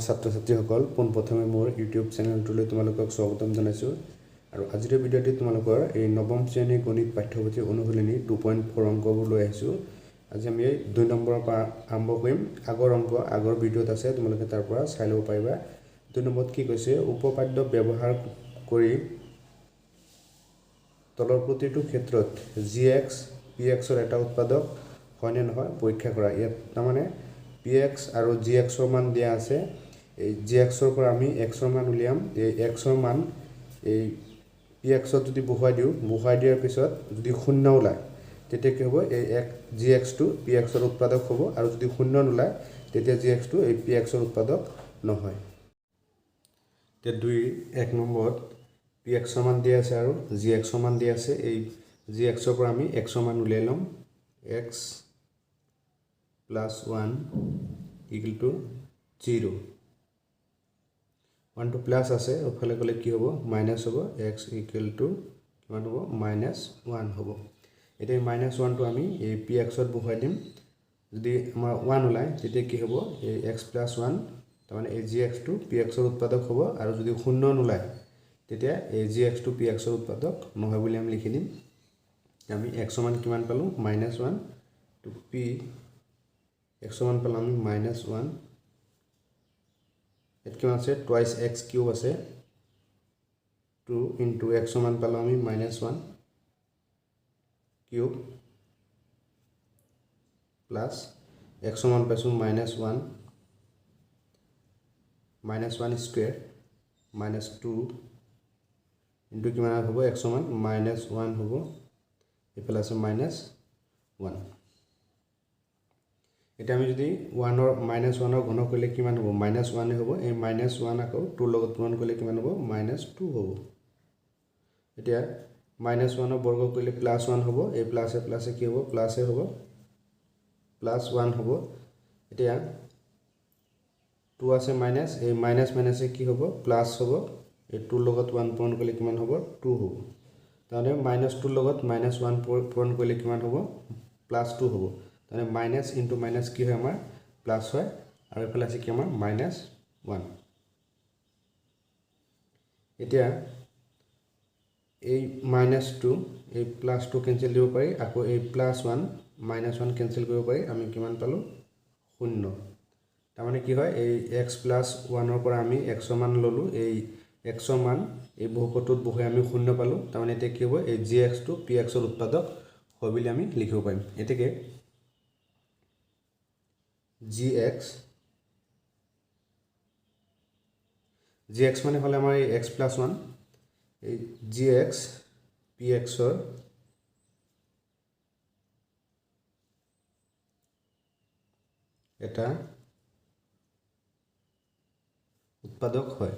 ছাত্ৰ ছাত্ৰীসকল পোনপ্ৰথমে মোৰ ইউটিউব চেনেলটোলৈ তোমালোকক স্বাগতম জনাইছোঁ আৰু আজিৰ ভিডিঅ'টি তোমালোকৰ এই নৱম শ্ৰেণীৰ গণিত পাঠ্যপুথি অনুশীলনী 2.4 অংকবোৰ লৈ আহিছোঁ। আজি আমি 2 নম্বৰৰ পৰা আৰম্ভ কৰিম। আগৰ ভিডিঅ'ত আছে, তোমালোকে তাৰ পৰা চাই ল'ব পাৰিবা। 2 নম্বৰত কি কৈছে, উপপাদ্য ব্যৱহাৰ কৰি তলৰ প্ৰতিটো ক্ষেত্ৰত gx px ৰ এটা উৎপাদক হয়নে নহয় পৰীক্ষা কৰা। ইয়াত তাৰমানে px আৰু gx ৰ মান দিয়া আছে। এই gx ৰ পৰা আমি x ৰ মান উলিয়াম। এই x ৰ মান এই px ত যদি বহুৱাই দিয়াৰ পিছত যদি শূন্য ওলায় তেতিয়া কি হ'ব, এই gx টো px ৰ উৎপাদক হ'ব, আৰু যদি শূন্য নোলায় তেতিয়া gx টো এই px ৰ উৎপাদক নহয়। এতিয়া 1 নম্বৰত px ৰ মান দিয়া আছে আৰু gx ৰ মান দিয়া আছে। এই gx ৰ পৰা আমি x ৰ মান উলিয়াই ল'ম। x + 1 = 0। 1 টো প্লাছ আছে, ওফালে গ'লে কি হ'ব, মাইনাছ হ'ব। x = কিমান হ'ব, -1 হ'ব। এতিয়া -1 টো আমি এই px ত বহুৱাই দিম। যদি আমাৰ 1 ওলায় তেতিয়া কি হ'ব, এই x + 1 তাৰমানে এই gx টো px ৰ উৎপাদক হ'ব, আৰু যদি শূন্য নোলায় তেতিয়া এই gx টো px ৰ উৎপাদক নহয় বুলি আমি লিখি দিম। আমি x ৰ মান কিমান পালোঁ, -1 to p x ৰ মান পালোঁ আমি -1। ইয়াত কিমান আছে, টুৱাইচ x³ আছে। 2 × x ৰ মান পালোঁ আমি -1³ প্লাছ x ৰ মান পাইছোঁ -1 স্কুৱেৰ -2 ইনটু কিমান হ'ব, x ৰ মান -1 হ'ব, এইফালে আছে -1। এতিয়া আমি যদি -1 ৰ ঘন কৰিলে কিমান হ'ব, -1 হ'ব। এই -1 আকৌ 2 লগত পূৰণ কৰিলে কিমান হ'ব, -2 হ'ব। এতিয়া -1 ৰ বৰ্গ কৰিলে +1 হ'ব। এই প্লাছে প্লাছে কি হ'ব, প্লাছে হ'ব, +1 হ'ব। এতিয়া 2 আছে মাইনাছ, এই মাইনাছ মাইনাছে কি হ'ব, প্লাছ হ'ব। এই 2 লগত 1 পূৰণ কৰিলে কিমান হ'ব, 2 হ'ব। তাৰমানে -2 লগত -1 পূৰণ কৰিলে কিমান হ'ব, +2 হ'ব। তাৰমানে মাইনাছ ইনটু মাইনাছ কি হয়, আমাৰ প্লাছ হয়, আৰু এইফালে আছে কি আমাৰ -1। এতিয়া এই মাইনাছটো এই প্লাছটো কেঞ্চেল দিব পাৰি, আকৌ এই +1 -1 কেঞ্চেল কৰিব পাৰি। আমি কিমান পালোঁ, 0। তাৰমানে কি হয়, এই x + 1 ৰ পৰা আমি x ৰ মান ল'লোঁ। এই x ৰ মান এই বহুপদটোত বহুৱাই আমি 0 পালোঁ। তাৰমানে এতিয়া কি হ'ব, এই gx টো px ৰ উৎপাদক হয় বুলি আমি লিখিব পাৰিম। এতেকে gx মানে হ'লে আমাৰ এই x + 1, এই gx px ৰ এটা উৎপাদক হয়।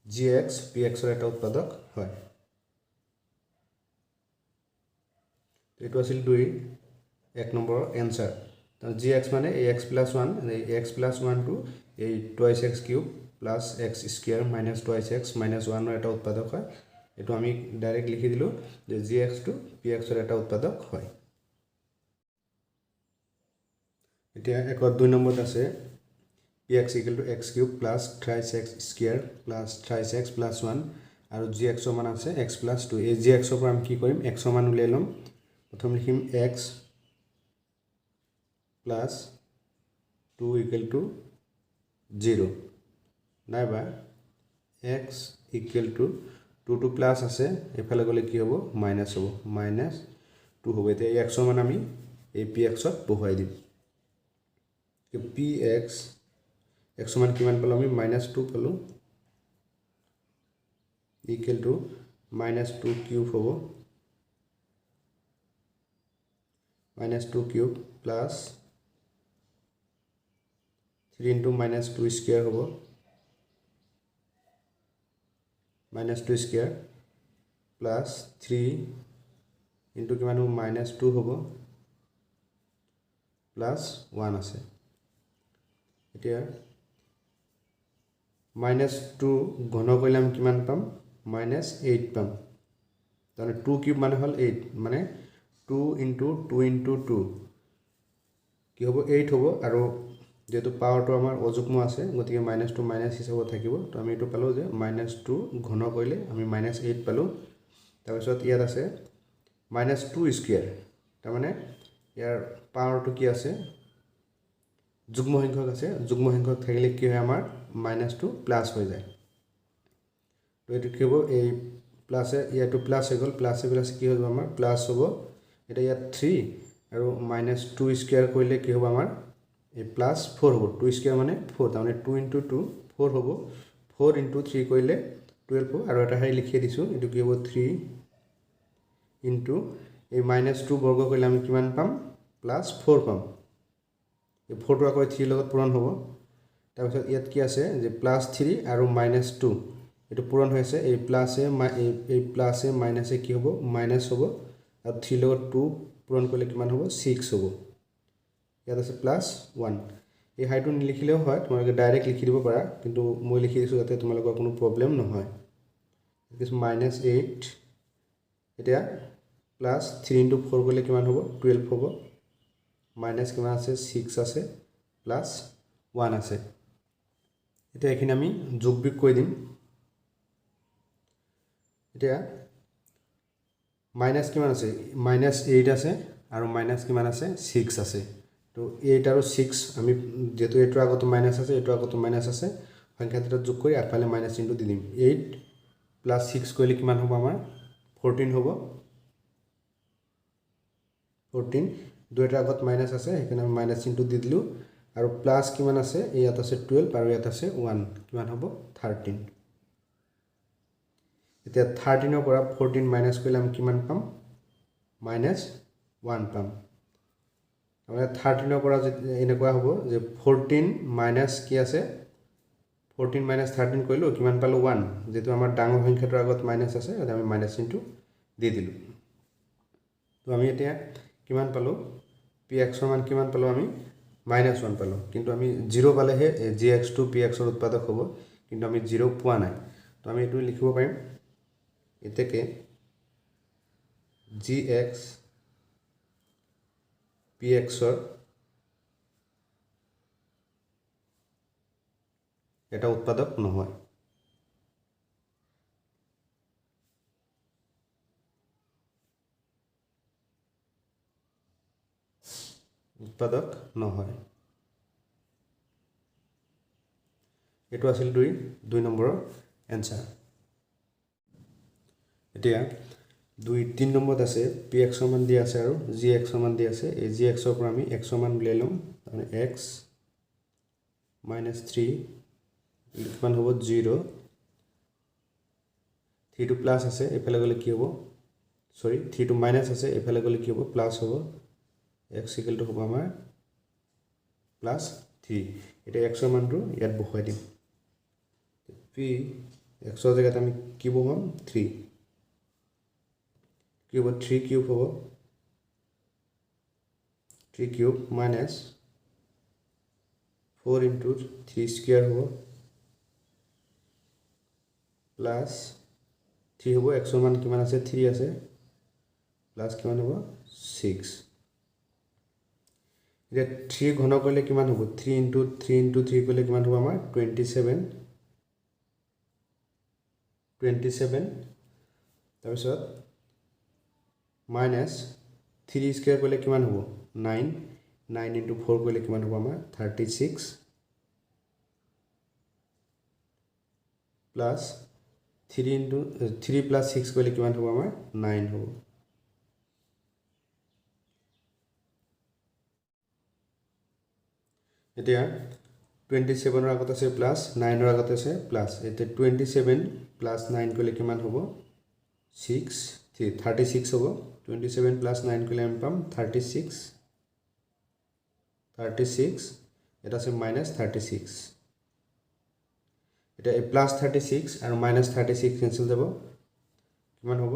gx px ৰ এটা উৎপাদক হয়। এইটো আছিল 1 নম্বৰৰ এনসাৰ। gx মানে এই x + 1, এই x + 1 টো এই twice x³ plus x² minus twice x -1 ৰ এটা উৎপাদক হয়। এইটো আমি ডাইৰেক্ট লিখি দিলোঁ যে gx টো px ৰ এটা উৎপাদক হয়। এতিয়া 2 নম্বৰত আছে px = x³ plus থ্ৰাইচ x² plus থ্ৰাইচ x plus 1, আৰু gx ৰ মান আছে x + 2। এই gx ৰ পৰা আমি কি কৰিম, x ৰ মান উলিয়াই ল'ম। প্ৰথম লিখিম x + 2 = 0, নাইবা x = 2 টো প্লাছ আছে, এইফালে গ'লে কি হ'ব, মাইনাছ হ'ব, -2 হ'ব। এতিয়া এই x ৰ মান আমি এই px ত বহুৱাই দিম। px x ৰ মান কিমান পালোঁ আমি, -2 পালোঁ, = -2³ হ'ব, -2³ প্লাছ 3 × -2² হ'ব, -2² প্লাছ 3 ইনটু কিমান হ'ব, -2 হ'ব, প্লাছ 1 আছে। এতিয়া -2 ঘন কৰিলে আমি কিমান পাম, -8 পাম। তাৰমানে 2³ মানে হ'ল 8, মানে 2 into 2 into 2 কি হ'ব 8 হ'ব আৰু যেহেতু পাৱাৰটো আমাৰ অযুগ্ম আছে গতিকে -2 মাইনাছ হিচাপত থাকিব তো আমি এইটো পালোঁ যে -2 ঘন কৰিলে আমি -8 পালোঁ তাৰপিছত ইয়াত আছে -2 স্কুৱেৰ তাৰমানে ইয়াৰ পাৱাৰটো কি আছে যুগ্ম সংখ্যক আছে যুগ্ম সংখ্যক থাকিলে কি হয় আমাৰ -2 প্লাছ হৈ যায় তো এইটো কি হ'ব এই প্লাছে ইয়াতো প্লাছ হৈ গ'ল প্লাছে কি হ'ব আমাৰ প্লাছ হ'ব এটা ইয়াত 3 আৰু -2 স্কুৱেৰ কৰিলে কি হ'ব আমাৰ এই প্লাছ 4 হ'ব 2 স্কুৱেৰ মানে 4 তাৰমানে 2 into 2 4 হ'ব 4 into 3 কৰিলে 12 হ'ব আৰু এটা হেৰি লিখি দিছোঁ এইটো কি হ'ব 3 into এই -2 বৰ্গ কৰিলে আমি কিমান পাম +4 পাম এই 4টো আকৌ 3 লগত পূৰণ হ'ব তাৰপিছত ইয়াত কি আছে যে +3 আৰু -2 এইটো পূৰণ হৈ আছে এই প্লাছে মাইনাছে কি হ'ব মাইনাছ হ'ব আৰু 3 লগত 2 পূৰণ কৰিলে কিমান হ'ব 6 হ'ব ইয়াত আছে +1 এই হাইটো নিলিখিলেও হয় তোমালোকে ডাইৰেক্ট লিখি দিব পাৰা কিন্তু মই লিখি দিছোঁ যাতে তোমালোকৰ কোনো প্ৰব্লেম নহয় -8 এতিয়া +3 into 4 কৰিলে কিমান হ'ব 12 হ'ব মাইনাছ কিমান আছে 6 আছে +1 আছে এতিয়া এইখিনি আমি যোগ বিয়োগ কৰি দিম এতিয়া মাইনাছ কিমান আছে -8 আছে আৰু মাইনাছ কিমান আছে 6 আছে তো 8 আৰু 6 আমি যেহেতু এইটোৰ আগতো মাইনাছ আছে এইটোৰ আগতো মাইনাছ আছে সংখ্যা দুটা যোগ কৰি আগফালে মাইনাছ চিহ্নটো দি দিম 8 + 6 কৰিলে কিমান হ'ব আমাৰ 14 হ'ব 14 দুইটাৰ আগত মাইনাছ আছে সেইকাৰণে আমি মাইনাছ চিহ্নটো দি দিলোঁ আৰু প্লাছ কিমান আছে ইয়াত আছে 12 আৰু ইয়াত আছে 1 কিমান হ'ব 13 এতিয়া 13 ৰ পৰা 14 মাইনাছ কৰিলে আমি কিমান পাম -1 পাম মানে 13 ৰ পৰা এনেকুৱা হ'ব যে 14 মাইনাছ কি আছে 14 মাইনাছ 13 কৰিলোঁ কিমান পালোঁ 1 যেহেতু আমাৰ ডাঙৰ সংখ্যাটোৰ আগত মাইনাছ আছে আমি মাইনাছ চিহ্নটো দি দিলোঁ তো আমি এতিয়া কিমান পালোঁ px ৰ মান কিমান পালোঁ আমি -1 পালোঁ কিন্তু আমি 0 পালেহে gx2 px ৰ উৎপাদক হ'ব কিন্তু আমি 0 পোৱা নাই তো আমি এইটো লিখিব পাৰিম এতেকে gx px ৰ এটা উৎপাদক নহয় উৎপাদক নহয় এটো আছিল 2 নম্বৰৰ এনসাৰ এতিয়া 3 নম্বৰত আছে px ৰ মান দিয়া আছে আৰু gx ৰ মান দিয়া আছে এই gx ৰ পৰা আমি x ৰ মান উলিয়াই লম মানে x -3 কিমান হ'ব 0 3 টো প্লাস আছে এফালে গলে কি হ'ব সৰি 3 টো মাইনাস আছে এফালে গলে কি হ'ব প্লাস হ'ব x = হ'ব আমাৰ +3 এটা x ৰ মানটো ইয়াত বহাই দিম p x ৰ জায়গাত আমি কি বহাম 3 কি হ'ব 3 কিউব হ'ব 3 কিউব minus 4 into 3 square হ'ব plus 3 হ'ব x ৰ মান কিমান আছে 3 আছে plus কিমান হ'ব 6 এতিয়া 3 ঘন কৰিলে কিমান হ'ব 3 into 3 কৰিলে কিমান হ'ব আমাৰ 27 তাৰপিছত minus 3 স্কয়াৰ কৰিলে কিমান হ'ব 9 into 4 কৰিলে কিমান হ'ব আমাৰ 36 plus 3 plus 6 কৰিলে কিমান হ'ব আমাৰ 9 হ'ব এতিয়া 27 ৰ আগত আছে প্লাস 9 ৰ আগত আছে প্লাস এতিয়া 27 plus 9 কৰিলে কিমান হ'ব 36 হ'ব 27 plus 9 কৰিলে আমি পাম 36 এটা আছে -36 এটা +36 আৰু -36 কেনসেল যাব কিমান হ'ব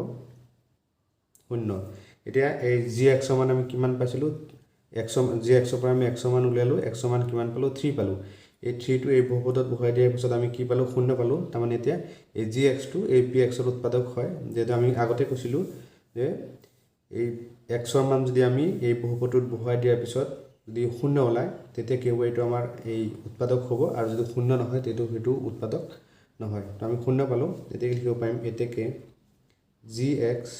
0 এতিয়া এই gx মান আমি কিমান পাইছিলো gx পৰা আমি x মান উলিয়ালো x মান কিমান পালো 3 পালো এই 3 টো এই বহুপদত বহাই দিয়াৰ পিছত আমি কি পালো 0 পালো তাৰ মানে এতিয়া এই gx টো এই px ৰ উৎপাদক হয় যেটো আমি আগতে কৈছিলো যে এই এক্সৰ মান যদি আমি এই বহুপদটোত বহুৱাই দিয়াৰ পিছত যদি শূন্য ওলায় তেতিয়া কি হ'ব এইটো আমাৰ এই উৎপাদক হ'ব আৰু যদি শূন্য নহয় তেতিয়া সেইটো উৎপাদক নহয় তো আমি শূন্য পালোঁ তেতিয়া লিখিব পাৰিম এতেকে জি এক্স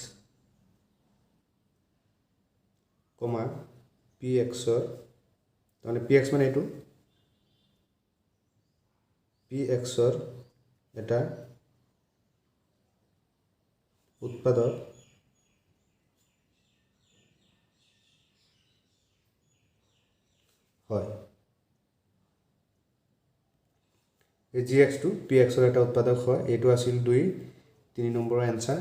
কমা পি এক্সৰ তাৰমানে পি এক্স মানে এইটো পি এক্সৰ এটা উৎপাদক হয় এই জি এক্সটো পি এক্সৰ এটা উৎপাদক হয় এইটো আছিল 2 3 নম্বৰৰ এনসাৰ